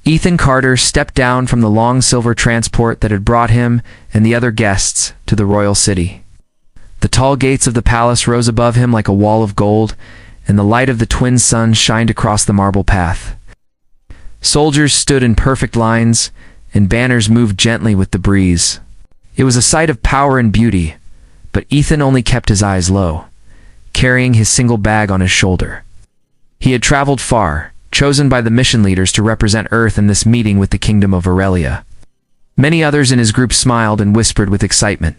Ethan Carter stepped down from the long silver transport that had brought him and the other guests to the royal city. The tall gates of the palace rose above him like a wall of gold, and the light of the twin suns shined across the marble path. Soldiers stood in perfect lines, and banners moved gently with the breeze. It was a sight of power and beauty, but Ethan only kept his eyes low, carrying his single bag on his shoulder. He had traveled far, chosen by the mission leaders to represent Earth in this meeting with the Kingdom of Aurelia. Many others in his group smiled and whispered with excitement,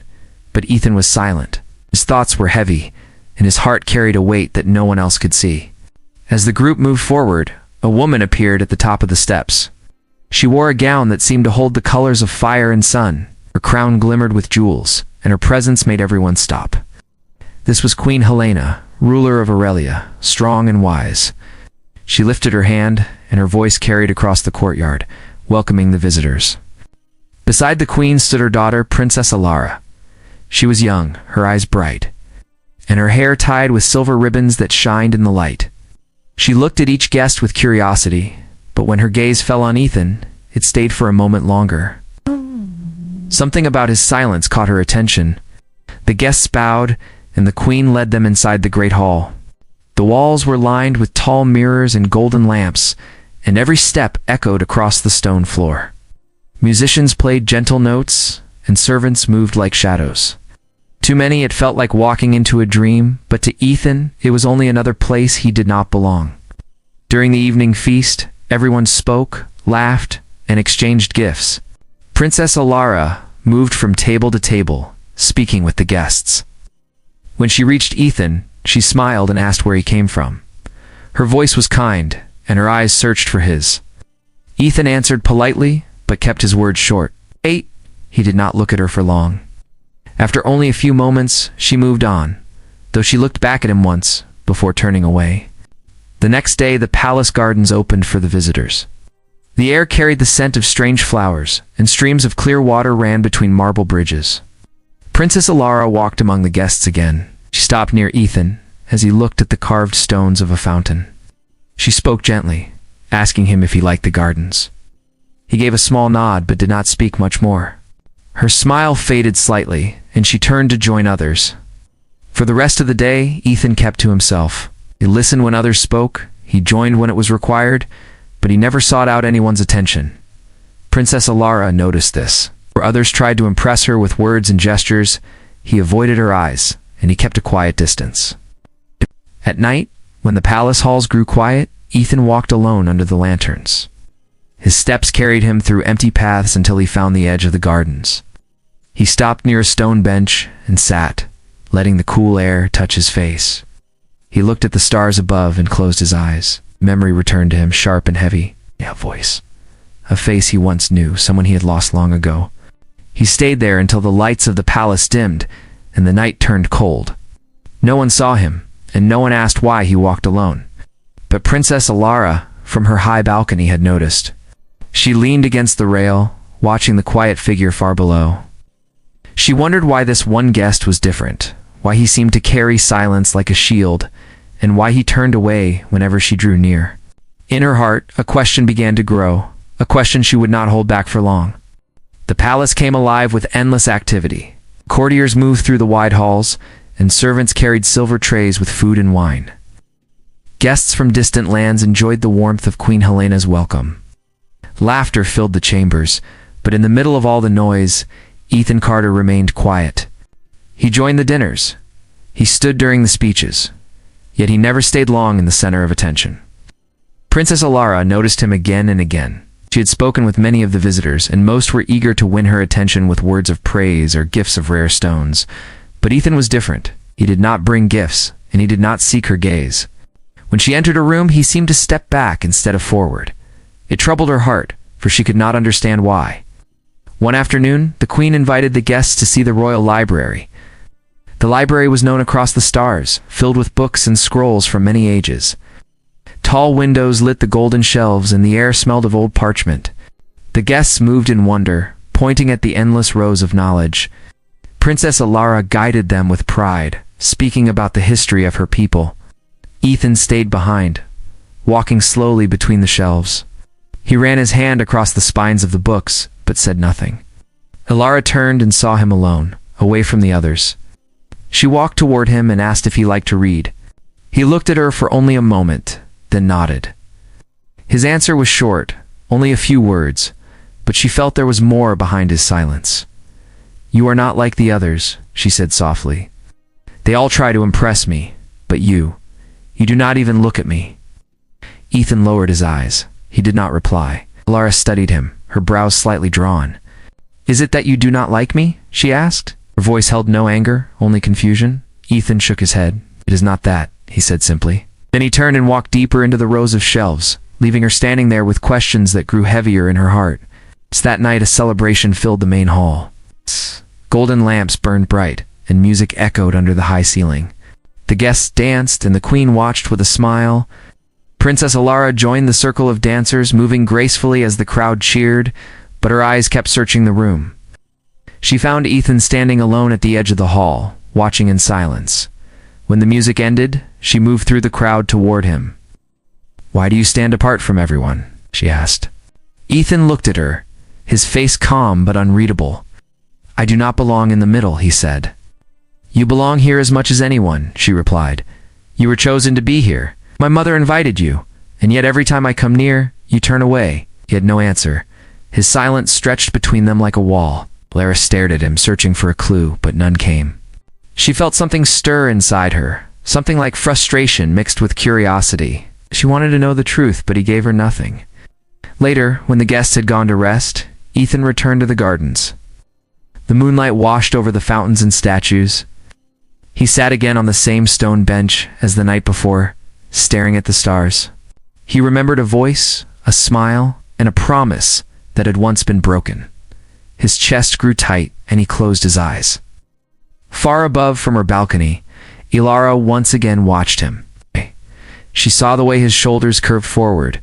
but Ethan was silent. His thoughts were heavy, and his heart carried a weight that no one else could see. As the group moved forward, a woman appeared at the top of the steps. She wore a gown that seemed to hold the colors of fire and sun. Her crown glimmered with jewels, and her presence made everyone stop. This was Queen Helena, ruler of Aurelia, strong and wise. She lifted her hand, and her voice carried across the courtyard, welcoming the visitors. Beside the queen stood her daughter, Princess Alara. She was young, her eyes bright, and her hair tied with silver ribbons that shined in the light. She looked at each guest with curiosity, but when her gaze fell on Ethan, it stayed for a moment longer. Something about his silence caught her attention. The guests bowed, and the queen led them inside the great hall. The walls were lined with tall mirrors and golden lamps, and every step echoed across the stone floor. Musicians played gentle notes, and servants moved like shadows. To many it felt like walking into a dream, but to Ethan it was only another place he did not belong. During the evening feast, everyone spoke, laughed, and exchanged gifts. Princess Alara moved from table to table, speaking with the guests. When she reached Ethan, she smiled and asked where he came from. Her voice was kind, and her eyes searched for his. Ethan answered politely, but kept his words short. He did not look at her for long. After only a few moments, she moved on, though she looked back at him once, before turning away. The next day, the palace gardens opened for the visitors. The air carried the scent of strange flowers, and streams of clear water ran between marble bridges. Princess Alara walked among the guests again. She stopped near Ethan, as he looked at the carved stones of a fountain. She spoke gently, asking him if he liked the gardens. He gave a small nod, but did not speak much more. Her smile faded slightly, and she turned to join others. For the rest of the day, Ethan kept to himself. He listened when others spoke, he joined when it was required, but he never sought out anyone's attention. Princess Alara noticed this. Where others tried to impress her with words and gestures, he avoided her eyes, and he kept a quiet distance. At night, when the palace halls grew quiet, Ethan walked alone under the lanterns. His steps carried him through empty paths until he found the edge of the gardens. He stopped near a stone bench and sat, letting the cool air touch his face. He looked at the stars above and closed his eyes. Memory returned to him, sharp and heavy. A voice. A face he once knew, someone he had lost long ago. He stayed there until the lights of the palace dimmed and the night turned cold. No one saw him, and no one asked why he walked alone. But Princess Alara, from her high balcony, had noticed. She leaned against the rail, watching the quiet figure far below. She wondered why this one guest was different, why he seemed to carry silence like a shield, and why he turned away whenever she drew near. In her heart, a question began to grow, a question she would not hold back for long. The palace came alive with endless activity. Courtiers moved through the wide halls, and servants carried silver trays with food and wine. Guests from distant lands enjoyed the warmth of Queen Helena's welcome. Laughter filled the chambers, but in the middle of all the noise, Ethan Carter remained quiet. He joined the dinners. He stood during the speeches, yet he never stayed long in the center of attention. Princess Alara noticed him again and again. She had spoken with many of the visitors, and most were eager to win her attention with words of praise or gifts of rare stones. But Ethan was different. He did not bring gifts, and he did not seek her gaze. When she entered a room, he seemed to step back instead of forward. It troubled her heart, for she could not understand why. One afternoon, the queen invited the guests to see the royal library. The library was known across the stars, filled with books and scrolls from many ages. Tall windows lit the golden shelves, and the air smelled of old parchment. The guests moved in wonder, pointing at the endless rows of knowledge. Princess Alara guided them with pride, speaking about the history of her people. Ethan stayed behind, walking slowly between the shelves. He ran his hand across the spines of the books, but said nothing. Ilara turned and saw him alone, away from the others. She walked toward him and asked if he liked to read. He looked at her for only a moment, then nodded. His answer was short, only a few words, but she felt there was more behind his silence. "You are not like the others," she said softly. "They all try to impress me, but you do not even look at me." Ethan lowered his eyes. He did not reply. Ilara studied him, her brows slightly drawn. "Is it that you do not like me?" she asked. Her voice held no anger, only confusion. Ethan shook his head. "It is not that," he said simply. Then he turned and walked deeper into the rows of shelves, leaving her standing there with questions that grew heavier in her heart. That night a celebration filled the main hall. Golden lamps burned bright, and music echoed under the high ceiling. The guests danced, and the queen watched with a smile. Princess Ilara joined the circle of dancers, moving gracefully as the crowd cheered, but her eyes kept searching the room. She found Ethan standing alone at the edge of the hall, watching in silence. When the music ended, she moved through the crowd toward him. "Why do you stand apart from everyone?" she asked. Ethan looked at her, his face calm but unreadable. "I do not belong in the middle," he said. "You belong here as much as anyone," she replied. "You were chosen to be here. My mother invited you, and yet every time I come near, you turn away." He had no answer. His silence stretched between them like a wall. Ilara stared at him, searching for a clue, but none came. She felt something stir inside her, something like frustration mixed with curiosity. She wanted to know the truth, but he gave her nothing. Later, when the guests had gone to rest, Ethan returned to the gardens. The moonlight washed over the fountains and statues. He sat again on the same stone bench as the night before, staring at the stars. He remembered a voice, a smile, and a promise that had once been broken. His chest grew tight, and he closed his eyes. Far above from her balcony, Ilara once again watched him. She saw the way his shoulders curved forward,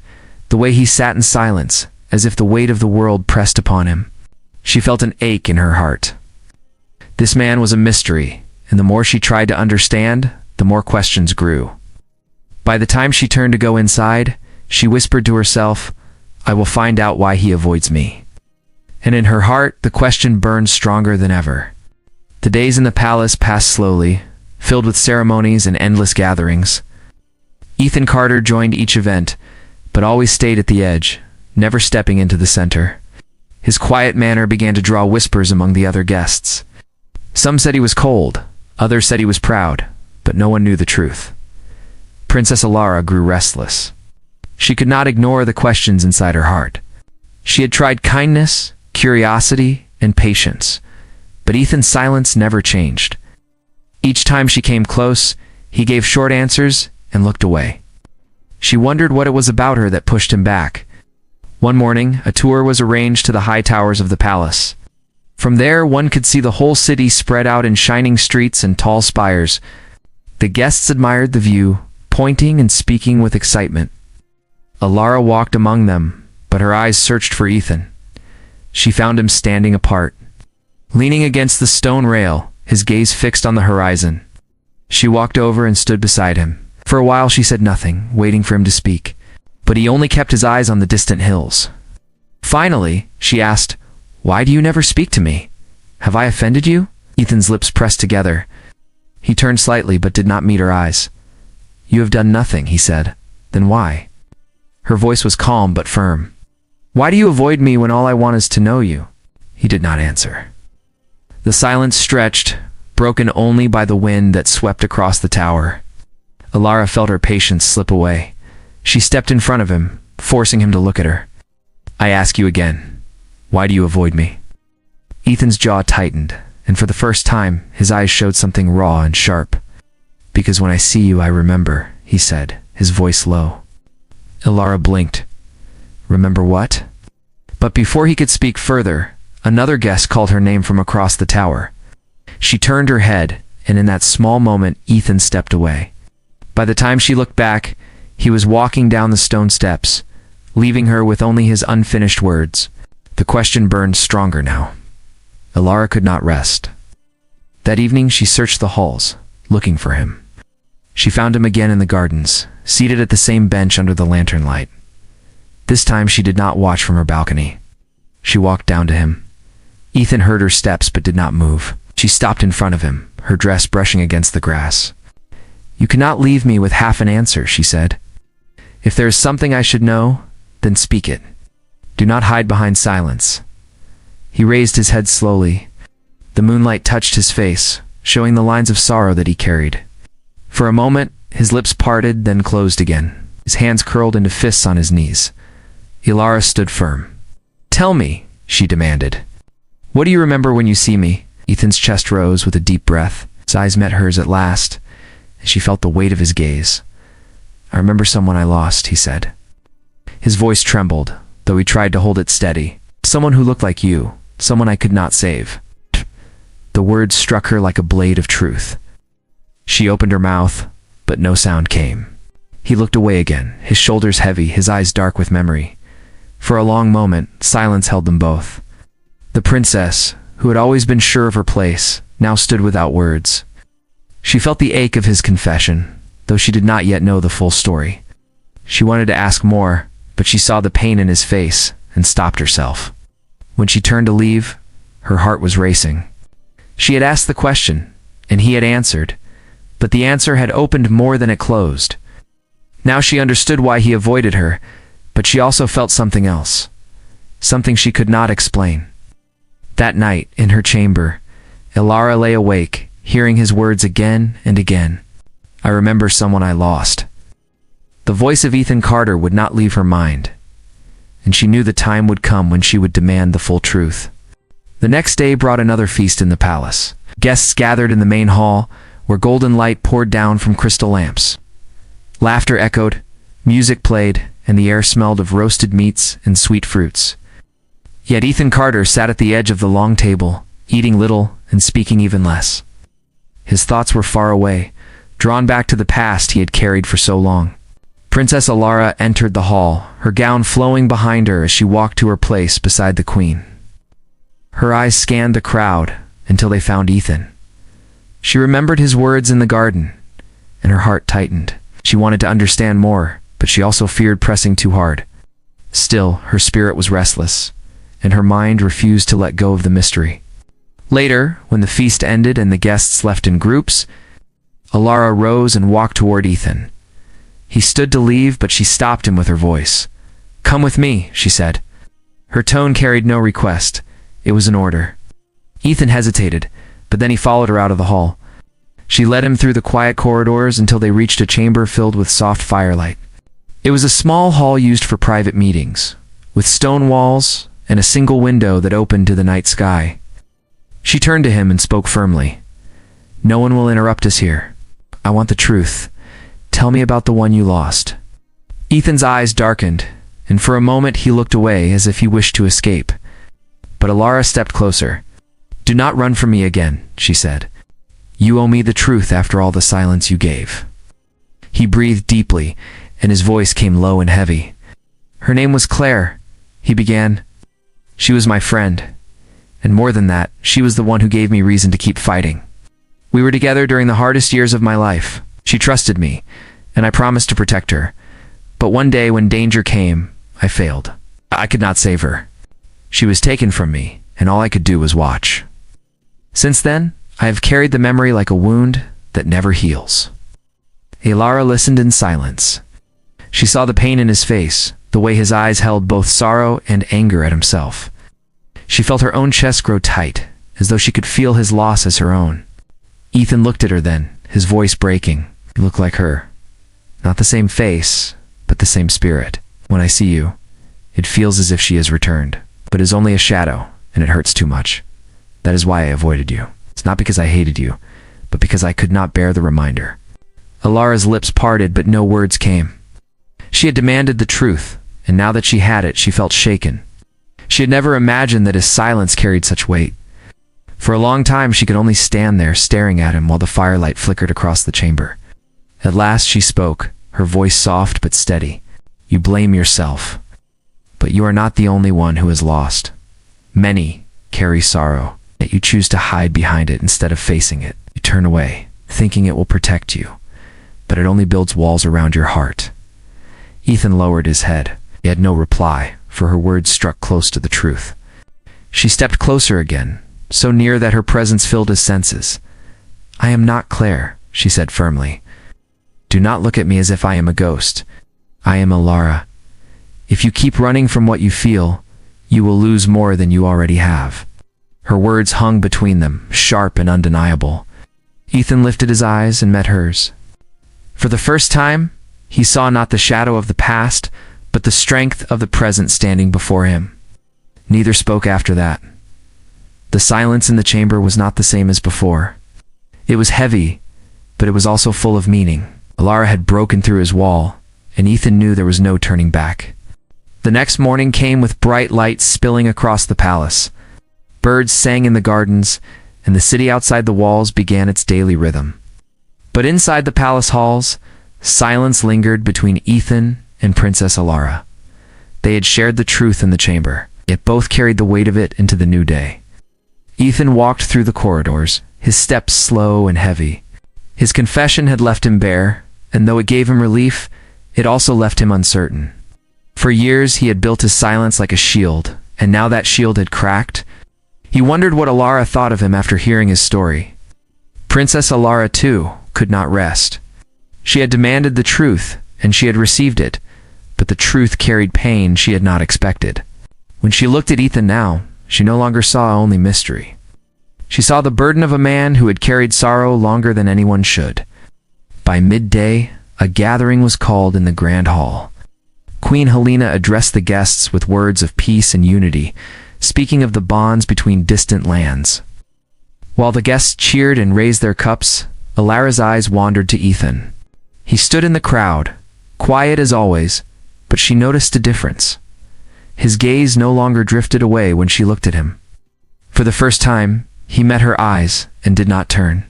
the way he sat in silence, as if the weight of the world pressed upon him. She felt an ache in her heart. This man was a mystery, and the more she tried to understand, the more questions grew. By the time she turned to go inside, she whispered to herself, "I will find out why he avoids me." And in her heart, the question burned stronger than ever. The days in the palace passed slowly, filled with ceremonies and endless gatherings. Ethan Carter joined each event, but always stayed at the edge, never stepping into the center. His quiet manner began to draw whispers among the other guests. Some said he was cold, others said he was proud, but no one knew the truth. Princess Ilara grew restless. She could not ignore the questions inside her heart. She had tried kindness, curiosity, and patience, but Ethan's silence never changed. Each time she came close, he gave short answers and looked away. She wondered what it was about her that pushed him back. One morning, a tour was arranged to the high towers of the palace. From there, one could see the whole city spread out in shining streets and tall spires. The guests admired the view, pointing and speaking with excitement. Ilara walked among them, but her eyes searched for Ethan. She found him standing apart, leaning against the stone rail, his gaze fixed on the horizon. She walked over and stood beside him. For a while she said nothing, waiting for him to speak, but he only kept his eyes on the distant hills. Finally, she asked, "Why do you never speak to me? Have I offended you?" Ethan's lips pressed together. He turned slightly but did not meet her eyes. "You have done nothing," he said. "Then why?" Her voice was calm but firm. "Why do you avoid me when all I want is to know you?" He did not answer. The silence stretched, broken only by the wind that swept across the tower. Ilara felt her patience slip away. She stepped in front of him, forcing him to look at her. "I ask you again, why do you avoid me?" Ethan's jaw tightened, and for the first time, his eyes showed something raw and sharp. "Because when I see you, I remember," he said, his voice low. Ilara blinked. "Remember what?" But before he could speak further, another guest called her name from across the tower. She turned her head, and in that small moment, Ethan stepped away. By the time she looked back, he was walking down the stone steps, leaving her with only his unfinished words. The question burned stronger now. Ilara could not rest. That evening she searched the halls, looking for him. She found him again in the gardens, seated at the same bench under the lantern light. This time she did not watch from her balcony. She walked down to him. Ethan heard her steps but did not move. She stopped in front of him, her dress brushing against the grass. "You cannot leave me with half an answer," she said. "If there is something I should know, then speak it. Do not hide behind silence." He raised his head slowly. The moonlight touched his face, showing the lines of sorrow that he carried. For a moment, his lips parted, then closed again. His hands curled into fists on his knees. Ilara stood firm. "Tell me," she demanded. "What do you remember when you see me?" Ethan's chest rose with a deep breath. His eyes met hers at last, and she felt the weight of his gaze. "I remember someone I lost," he said. His voice trembled, though he tried to hold it steady. "Someone who looked like you, someone I could not save." The words struck her like a blade of truth. She opened her mouth, but no sound came. He looked away again, his shoulders heavy, his eyes dark with memory. For a long moment, silence held them both. The princess, who had always been sure of her place, now stood without words. She felt the ache of his confession, though she did not yet know the full story. She wanted to ask more, but she saw the pain in his face and stopped herself. When she turned to leave, her heart was racing. She had asked the question, and he had answered, but the answer had opened more than it closed. Now she understood why he avoided her, but she also felt something else, something she could not explain. That night, in her chamber, Ilara lay awake, hearing his words again and again. "I remember someone I lost." The voice of Ethan Carter would not leave her mind, and she knew the time would come when she would demand the full truth. The next day brought another feast in the palace. Guests gathered in the main hall, where golden light poured down from crystal lamps. Laughter echoed, music played, and the air smelled of roasted meats and sweet fruits. Yet Ethan Carter sat at the edge of the long table, eating little and speaking even less. His thoughts were far away, drawn back to the past he had carried for so long. Princess Ilara entered the hall, her gown flowing behind her as she walked to her place beside the queen. Her eyes scanned the crowd until they found Ethan. She remembered his words in the garden, and her heart tightened. She wanted to understand more, but she also feared pressing too hard. Still, her spirit was restless, and her mind refused to let go of the mystery. Later, when the feast ended and the guests left in groups, Ilara rose and walked toward Ethan. He stood to leave, but she stopped him with her voice. "Come with me," she said. Her tone carried no request. It was an order. Ethan hesitated, but then he followed her out of the hall. She led him through the quiet corridors until they reached a chamber filled with soft firelight. It was a small hall used for private meetings, with stone walls and a single window that opened to the night sky. She turned to him and spoke firmly. "No one will interrupt us here. I want the truth. Tell me about the one you lost." Ethan's eyes darkened, and for a moment he looked away as if he wished to escape. But Ilara stepped closer. "Do not run from me again," she said. "You owe me the truth after all the silence you gave." He breathed deeply, and his voice came low and heavy. "Her name was Claire," he began. "She was my friend, and more than that, she was the one who gave me reason to keep fighting. We were together during the hardest years of my life. She trusted me, and I promised to protect her. But one day when danger came, I failed. I could not save her. She was taken from me, and all I could do was watch. Since then, I have carried the memory like a wound that never heals." Ilara listened in silence. She saw the pain in his face, the way his eyes held both sorrow and anger at himself. She felt her own chest grow tight, as though she could feel his loss as her own. Ethan looked at her then, his voice breaking. "You look like her. Not the same face, but the same spirit. When I see you, it feels as if she has returned, but is only a shadow, and it hurts too much. That is why I avoided you. It's not because I hated you, but because I could not bear the reminder." Ilara's lips parted, but no words came. She had demanded the truth, and now that she had it, she felt shaken. She had never imagined that his silence carried such weight. For a long time, she could only stand there staring at him while the firelight flickered across the chamber. At last she spoke, her voice soft but steady. "You blame yourself, but you are not the only one who has lost. Many carry sorrow, yet you choose to hide behind it instead of facing it. You turn away, thinking it will protect you, but it only builds walls around your heart." Ethan lowered his head. He had no reply, for her words struck close to the truth. She stepped closer again, so near that her presence filled his senses. "I am not Claire," she said firmly. "Do not look at me as if I am a ghost. I am Alara. If you keep running from what you feel, you will lose more than you already have." Her words hung between them, sharp and undeniable. Ethan lifted his eyes and met hers. For the first time, he saw not the shadow of the past, but the strength of the present standing before him. Neither spoke after that. The silence in the chamber was not the same as before. It was heavy, but it was also full of meaning. Alara had broken through his wall, and Ethan knew there was no turning back. The next morning came with bright lights spilling across the palace. Birds sang in the gardens, and the city outside the walls began its daily rhythm. But inside the palace halls, silence lingered between Ethan and Princess Alara. They had shared the truth in the chamber, yet both carried the weight of it into the new day. Ethan walked through the corridors, his steps slow and heavy. His confession had left him bare, and though it gave him relief, it also left him uncertain. For years he had built his silence like a shield, and now that shield had cracked. He wondered what Alara thought of him after hearing his story. Princess Alara, too, could not rest. She had demanded the truth, and she had received it, but the truth carried pain she had not expected. When she looked at Ethan now, she no longer saw only mystery. She saw the burden of a man who had carried sorrow longer than anyone should. By midday, a gathering was called in the grand hall. Queen Helena addressed the guests with words of peace and unity, speaking of the bonds between distant lands. While the guests cheered and raised their cups, Alara's eyes wandered to Ethan. He stood in the crowd, quiet as always, but she noticed a difference. His gaze no longer drifted away when she looked at him. For the first time, he met her eyes and did not turn.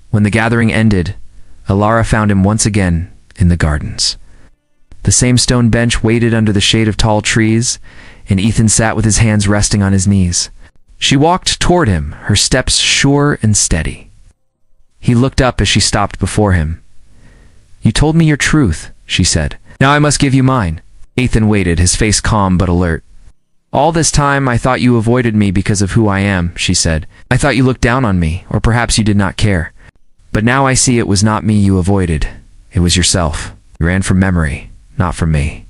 When the gathering ended, Alara found him once again in the gardens. The same stone bench waited under the shade of tall trees, and Ethan sat with his hands resting on his knees. She walked toward him, her steps sure and steady. He looked up as she stopped before him. "You told me your truth," she said. "Now I must give you mine." Ethan waited, his face calm but alert. "All this time I thought you avoided me because of who I am," she said. "I thought you looked down on me, or perhaps you did not care. But now I see it was not me you avoided. It was yourself. You ran from memory, not from me."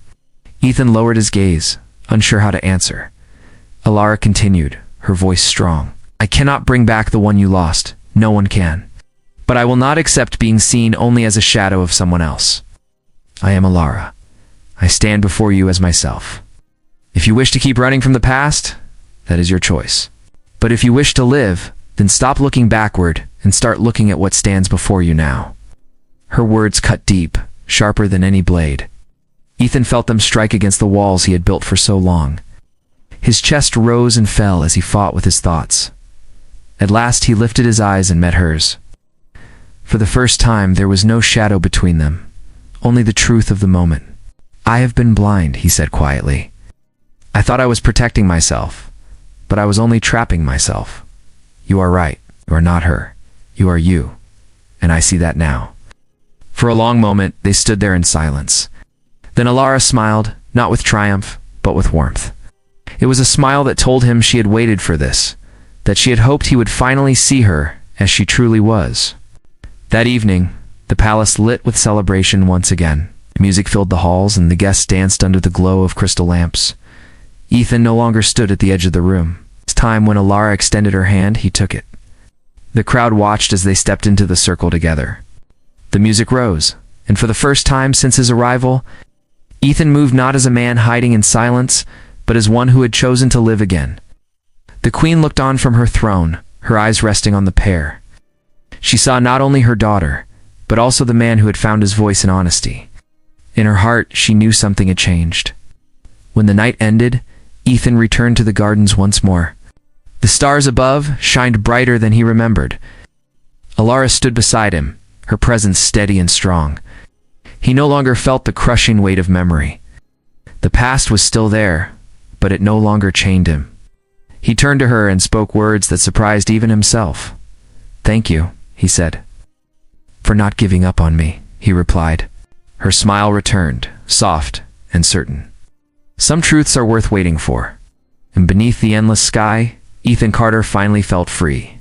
Ethan lowered his gaze, unsure how to answer. Alara continued, her voice strong. "I cannot bring back the one you lost. No one can. But I will not accept being seen only as a shadow of someone else. I am Alara. I stand before you as myself. If you wish to keep running from the past, that is your choice. But if you wish to live, then stop looking backward and start looking at what stands before you now." Her words cut deep, sharper than any blade. Ethan felt them strike against the walls he had built for so long. His chest rose and fell as he fought with his thoughts. At last he lifted his eyes and met hers. For the first time there was no shadow between them, only the truth of the moment. "I have been blind," he said quietly. "I thought I was protecting myself, but I was only trapping myself. You are right. You are not her. You are you. And I see that now." For a long moment they stood there in silence. Then Alara smiled, not with triumph, but with warmth. It was a smile that told him she had waited for this, that she had hoped he would finally see her as she truly was. That evening, the palace lit with celebration once again. Music filled the halls, and the guests danced under the glow of crystal lamps. Ethan no longer stood at the edge of the room. It's time when Alara extended her hand, he took it. The crowd watched as they stepped into the circle together. The music rose, and for the first time since his arrival, Ethan moved not as a man hiding in silence, but as one who had chosen to live again. The queen looked on from her throne, her eyes resting on the pair. She saw not only her daughter, but also the man who had found his voice in honesty. In her heart, she knew something had changed. When the night ended, Ethan returned to the gardens once more. The stars above shined brighter than he remembered. Alara stood beside him, her presence steady and strong. He no longer felt the crushing weight of memory. The past was still there, but it no longer chained him. He turned to her and spoke words that surprised even himself. "Thank you," he said. "For not giving up on me," he replied. Her smile returned, soft and certain. Some truths are worth waiting for. And beneath the endless sky, Ethan Carter finally felt free.